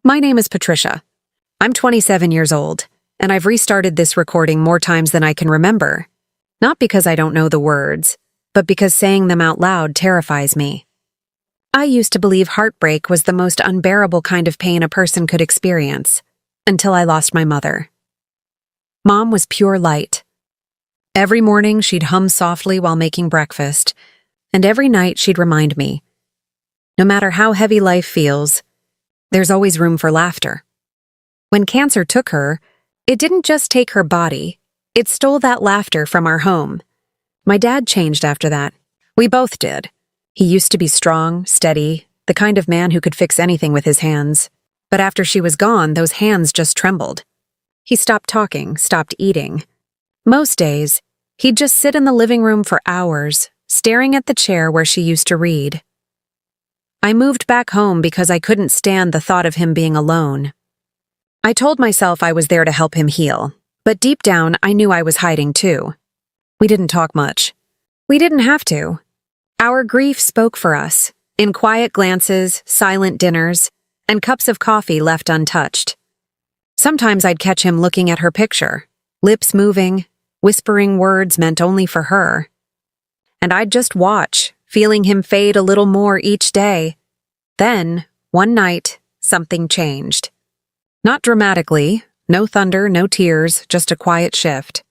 My name is Patricia. I'm 27 years old, and I've restarted this recording more times than I can remember. Not because I don't know the words, but because saying them out loud terrifies me. I used to believe heartbreak was the most unbearable kind of pain a person could experience, until I lost my mother. Mom was pure light. Every morning she'd hum softly while making breakfast, and every night she'd remind me, no matter how heavy life feels, there's always room for laughter. When cancer took her, it didn't just take her body, it stole that laughter from our home. My dad changed after that. We both did. He used to be strong, steady, the kind of man who could fix anything with his hands. But after she was gone, those hands just trembled. He stopped talking, stopped eating. Most days, he'd just sit in the living room for hours, staring at the chair where she used to read. I moved back home because I couldn't stand the thought of him being alone. I told myself I was there to help him heal, but deep down I knew I was hiding too. We didn't talk much. We didn't have to. Our grief spoke for us, in quiet glances, silent dinners, and cups of coffee left untouched. Sometimes I'd catch him looking at her picture, lips moving, whispering words meant only for her. And I'd just watch, feeling him fade a little more each day. Then, one night, something changed. Not dramatically, no thunder, no tears, just a quiet shift.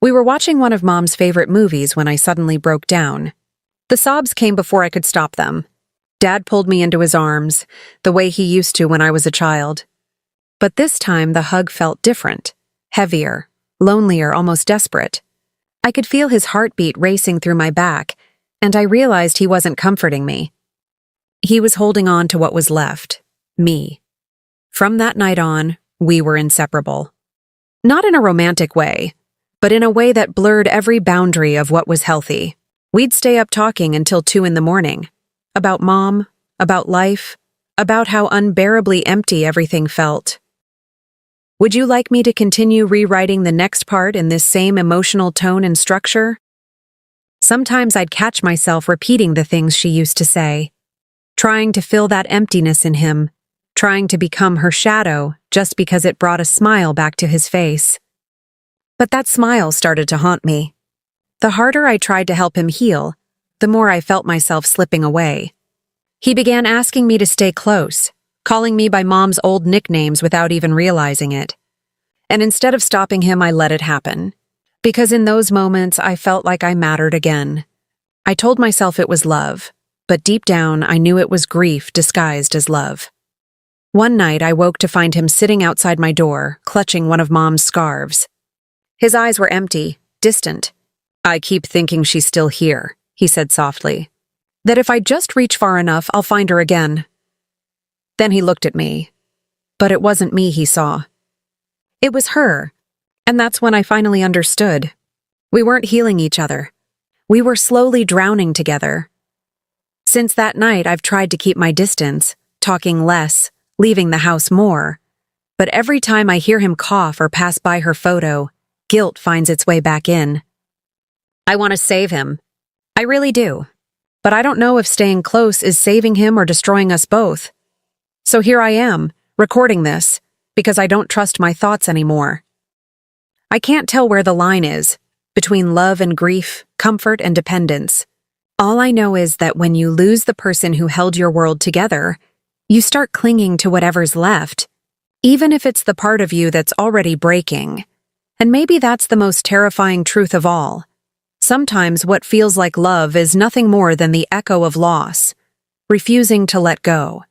We were watching one of Mom's favorite movies when I suddenly broke down. The sobs came before I could stop them. Dad pulled me into his arms, the way he used to when I was a child. But this time the hug felt different, heavier, lonelier, almost desperate. I could feel his heartbeat racing through my back, and I realized he wasn't comforting me. He was holding on to what was left, me. From that night on, we were inseparable. Not in a romantic way, but in a way that blurred every boundary of what was healthy. We'd stay up talking until 2 a.m, about Mom, about life, about how unbearably empty everything felt. Would you like me to continue rewriting the next part in this same emotional tone and structure? Sometimes I'd catch myself repeating the things she used to say, trying to fill that emptiness in him, trying to become her shadow just because it brought a smile back to his face. But that smile started to haunt me. The harder I tried to help him heal, the more I felt myself slipping away. He began asking me to stay close, calling me by Mom's old nicknames without even realizing it. And instead of stopping him, I let it happen. Because in those moments, I felt like I mattered again. I told myself it was love, but deep down, I knew it was grief disguised as love. One night, I woke to find him sitting outside my door, clutching one of Mom's scarves. His eyes were empty, distant. "I keep thinking she's still here," he said softly. "That if I just reach far enough, I'll find her again." Then he looked at me. But it wasn't me he saw. It was her. And that's when I finally understood. We weren't healing each other. We were slowly drowning together. Since that night, I've tried to keep my distance, talking less, leaving the house more. But every time I hear him cough or pass by her photo, guilt finds its way back in. I want to save him. I really do. But I don't know if staying close is saving him or destroying us both. So here I am, recording this, because I don't trust my thoughts anymore. I can't tell where the line is, between love and grief, comfort and dependence. All I know is that when you lose the person who held your world together, you start clinging to whatever's left, even if it's the part of you that's already breaking. And maybe that's the most terrifying truth of all. Sometimes what feels like love is nothing more than the echo of loss, refusing to let go.